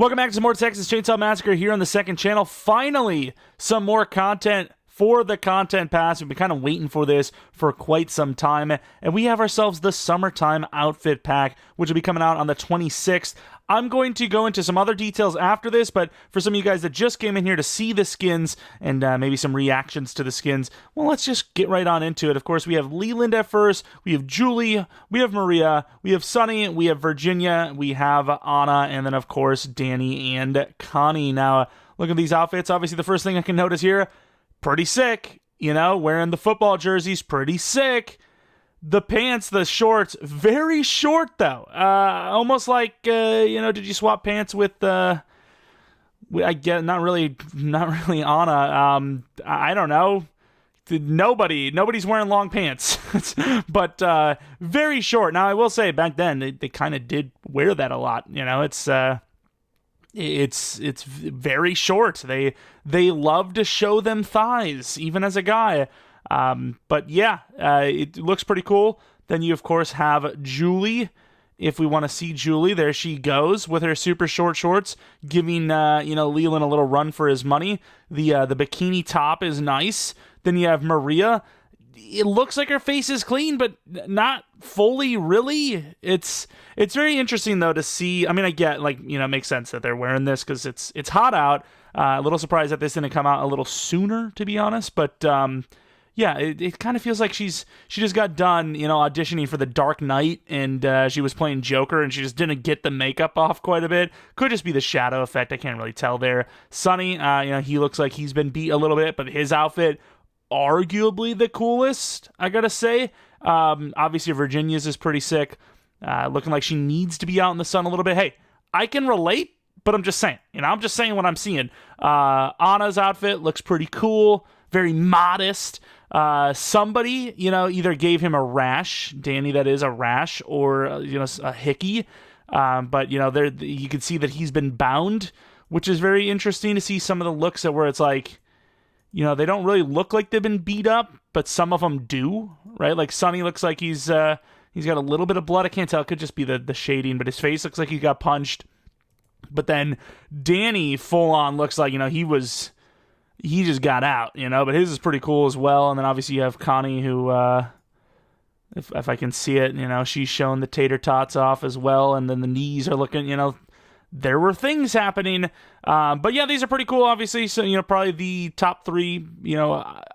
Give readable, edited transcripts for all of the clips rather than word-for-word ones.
Welcome back to some more Texas Chainsaw Massacre here on the second channel. Finally, some more content for the Content Pass. We've been kind of waiting for this for quite some time, and we have ourselves the Summertime Outfit Pack, which will be coming out on the 26th. I'm going to go into some other details after this, but for some of you guys that just came in here to see the skins and maybe some reactions to the skins, well, let's just get right on into it. Of course, we have Leland at first, we have Julie, we have Maria, we have Sunny, we have Virginia, we have Anna, and then, of course, Danny and Connie. Now, look at these outfits. Obviously, the first thing I can notice here, pretty sick. You know, wearing the football jerseys, pretty sick. The pants, the shorts, very short though. Almost like did you swap pants with I get not really Anna. I don't know. Nobody's wearing long pants, but very short. Now I will say back then they kind of did wear that a lot. You know, it's very short. They love to show them thighs, even as a guy. But yeah, it looks pretty cool. Then you, of course, have Julie. If we want to see Julie, there she goes with her super short shorts, giving, Leland a little run for his money. The bikini top is nice. Then you have Maria. It looks like her face is clean, but not fully, really. It's very interesting, though, to see. I mean, I get, it makes sense that they're wearing this because it's hot out. A little surprised that this didn't come out a little sooner, to be honest, but, yeah, it kind of feels like she just got done, auditioning for The Dark Knight, and she was playing Joker, and she just didn't get the makeup off quite a bit. Could just be the shadow effect. I can't really tell there. Sunny, he looks like he's been beat a little bit, but his outfit, arguably the coolest, I gotta say. Obviously, Virginia's is pretty sick. Looking like she needs to be out in the sun a little bit. Hey, I can relate, but I'm just saying. I'm just saying what I'm seeing. Anna's outfit looks pretty cool. Very modest. Somebody, either gave him a rash, Danny, that is, a rash, or, a hickey. But, you can see that he's been bound, which is very interesting to see some of the looks where it's like, they don't really look like they've been beat up, but some of them do, right? Like Sunny looks like he's got a little bit of blood. I can't tell. It could just be the shading, but his face looks like he got punched. But then Danny full on looks like, he just got out, but his is pretty cool as well. And then obviously you have Connie who, if I can see it, she's showing the tater tots off as well. And then the knees are looking, there were things happening. But yeah, these are pretty cool, obviously. So, probably the top three,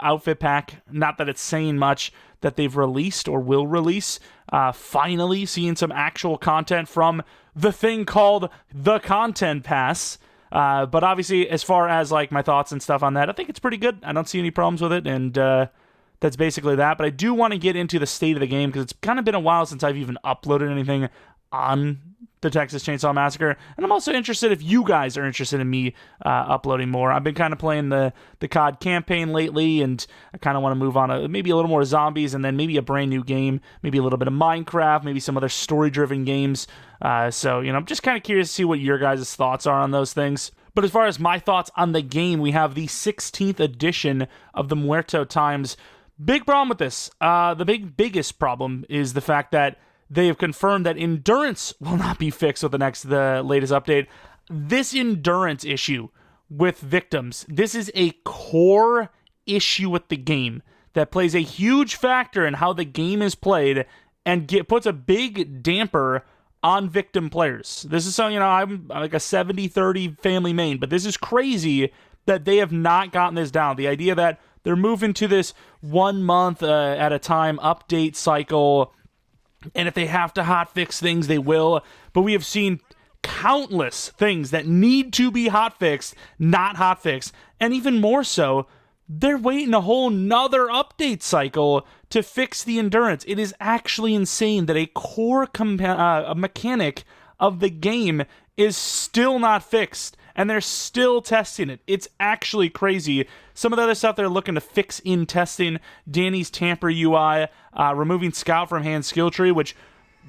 outfit pack. Not that it's saying much that they've released or will release. Finally seeing some actual content from the thing called the Content Pass. But obviously, as far as my thoughts and stuff on that, I think it's pretty good. I don't see any problems with it, and that's basically that. But I do want to get into the state of the game because it's kind of been a while since I've even uploaded anything on the Texas Chainsaw Massacre, and I'm also interested if you guys are interested in me uploading more. I've been kind of playing the COD campaign lately, and I kind of want to move on to maybe a little more zombies, and then maybe a brand new game, maybe a little bit of Minecraft, maybe some other story-driven games. So, I'm just kind of curious to see what your guys' thoughts are on those things. But as far as my thoughts on the game, we have the 16th edition of the Muerto Times. Big problem with this. The biggest problem is the fact that they have confirmed that endurance will not be fixed with the latest update. This endurance issue with victims, this is a core issue with the game that plays a huge factor in how the game is played and puts a big damper on victim players. This is something, I'm like a 70-30 family main, but this is crazy that they have not gotten this down. The idea that they're moving to this 1 month at a time update cycle, and if they have to hotfix things, they will. But we have seen countless things that need to be hotfixed, not hotfixed. And even more so, they're waiting a whole nother update cycle to fix the endurance. It is actually insane that a core mechanic of the game is still not fixed, and they're still testing it. It's actually crazy. Some of the other stuff they're looking to fix in testing, Danny's tamper UI, removing Scout from hand skill tree, which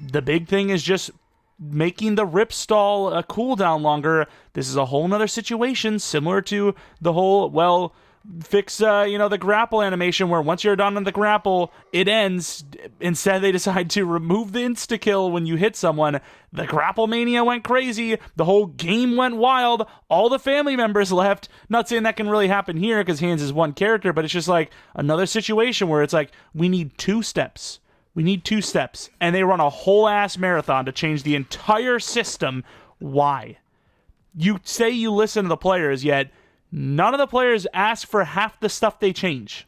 the big thing is just making the rip stall cooldown longer. This is a whole nother situation, similar to the whole, fix the grapple animation where once you're done on the grapple, it ends. Instead, they decide to remove the insta-kill when you hit someone. The grapple mania went crazy. The whole game went wild. All the family members left. Not saying that can really happen here because Hans is one character, but it's just like another situation where it's like, we need 2 steps. We need 2 steps. And they run a whole ass marathon to change the entire system. Why? You say you listen to the players, yet none of the players ask for half the stuff they change.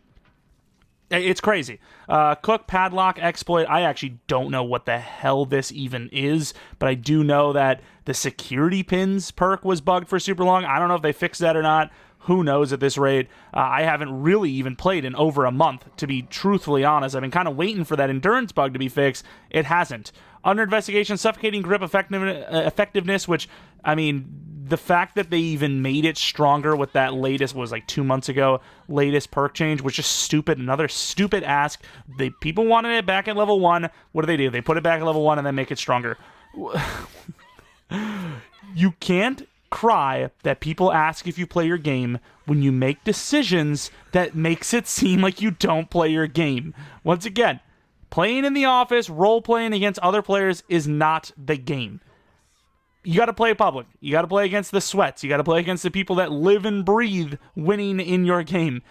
It's crazy. Cook padlock exploit. I actually don't know what the hell this even is, but I do know that the security pins perk was bugged for super long. I don't know if they fixed that or not. Who knows at this rate? I haven't really even played in over a month, to be truthfully honest. I've been kind of waiting for that endurance bug to be fixed. It hasn't. Under investigation, suffocating grip effectiveness, which, I mean, the fact that they even made it stronger with that latest, was like 2 months ago, latest perk change was just stupid. Another stupid ask. People wanted it back at level 1. What do? They put it back at level 1 and then make it stronger. You can't cry that people ask if you play your game when you make decisions that makes it seem like you don't play your game. Once again, playing in the office, role-playing against other players is not the game. You got to play public. You got to play against the sweats. You got to play against the people that live and breathe winning in your game.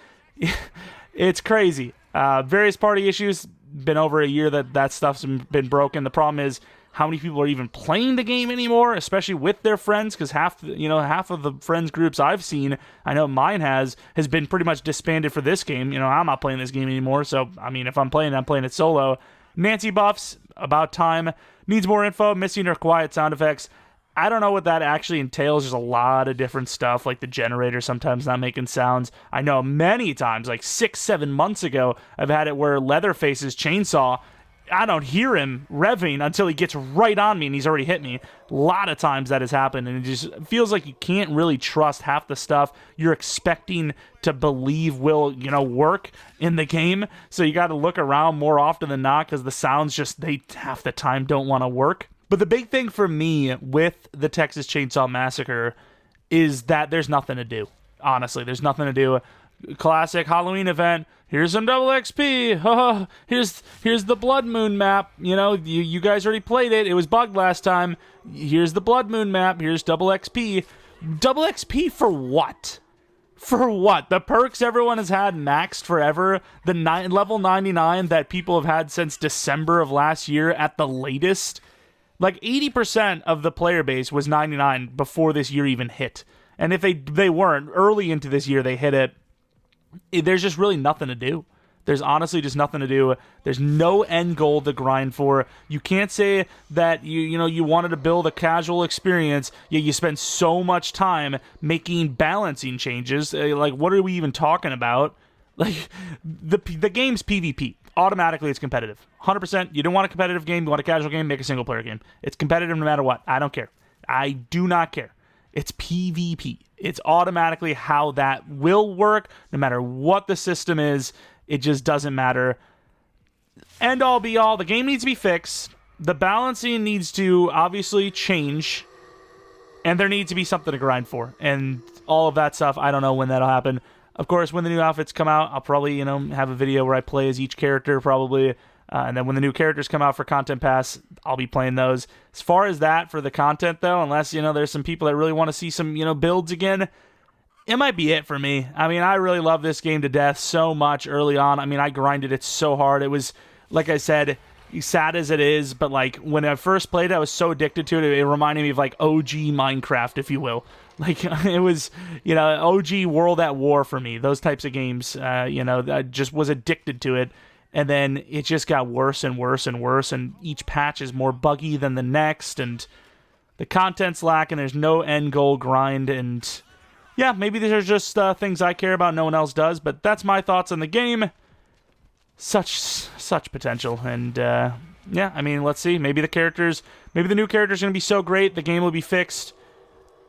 It's crazy. Various party issues. Been over a year that stuff's been broken. The problem is how many people are even playing the game anymore, especially with their friends, because half of the friends groups I've seen, I know mine has been pretty much disbanded for this game. I'm not playing this game anymore, so, I mean, if I'm playing it solo. Nancy buffs, about time. Needs more info, missing her quiet sound effects. I don't know what that actually entails. There's a lot of different stuff, like the generator sometimes not making sounds. I know many times, like 6-7 months ago, I've had it where Leatherface's chainsaw, I don't hear him revving until he gets right on me and he's already hit me. A lot of times that has happened, and it just feels like you can't really trust half the stuff you're expecting to believe will, work in the game. So you got to look around more often than not because the sounds just, they half the time don't want to work. But the big thing for me with the Texas Chainsaw Massacre is that there's nothing to do. Honestly, there's nothing to do. Classic Halloween event. Here's some double XP. Oh, here's the Blood Moon map. You guys already played it. It was bugged last time. Here's the Blood Moon map. Here's double XP. Double XP for what? For what? The perks everyone has had maxed forever. The level 99 that people have had since December of last year at the latest. Like 80% of the player base was 99 before this year even hit. And if they weren't, early into this year they hit it. There's just really nothing to do. There's honestly just nothing to do. There's no end goal to grind for. You can't say that you wanted to build a casual experience, yet you spend so much time making balancing changes. Like, what are we even talking about? Like, the game's PvP. Automatically, it's competitive. 100%. You don't want a competitive game. You want a casual game, make a single-player game. It's competitive no matter what. I don't care. I do not care. It's PvP. It's automatically how that will work, no matter what the system is. It just doesn't matter. End all be all, the game needs to be fixed. The balancing needs to obviously change. And there needs to be something to grind for. And all of that stuff, I don't know when that'll happen. Of course, when the new outfits come out, I'll probably, have a video where I play as each character, probably. And then when the new characters come out for Content Pass, I'll be playing those. As far as that for the content, though, unless, there's some people that really want to see some, builds again, it might be it for me. I mean, I really love this game to death so much early on. I mean, I grinded it so hard. It was, like I said, sad as it is, but, like, when I first played it, I was so addicted to it. It reminded me of, like, OG Minecraft, if you will. Like, it was, OG World at War for me. Those types of games, I just was addicted to it. And then it just got worse and worse and worse, and each patch is more buggy than the next, and the content's lacking, there's no end goal grind, and yeah, maybe these are just things I care about no one else does, but that's my thoughts on the game. Such potential, and yeah, I mean, let's see, maybe the new character's going to be so great, the game will be fixed,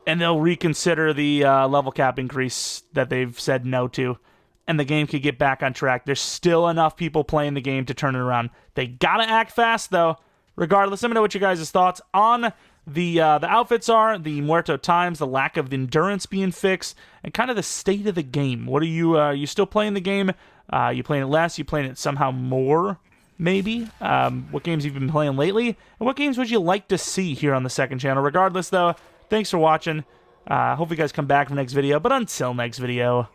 and they'll reconsider the level cap increase that they've said no to. And the game could get back on track. There's still enough people playing the game to turn it around. They gotta act fast, though. Regardless, let me know what you guys' thoughts on the outfits are, the Muerto Times, the lack of endurance being fixed, and kind of the state of the game. What are you still playing the game? You playing it less? You playing it somehow more? Maybe? What games you've been playing lately? And what games would you like to see here on the second channel? Regardless, though, thanks for watching. Hope you guys come back for the next video. But until next video...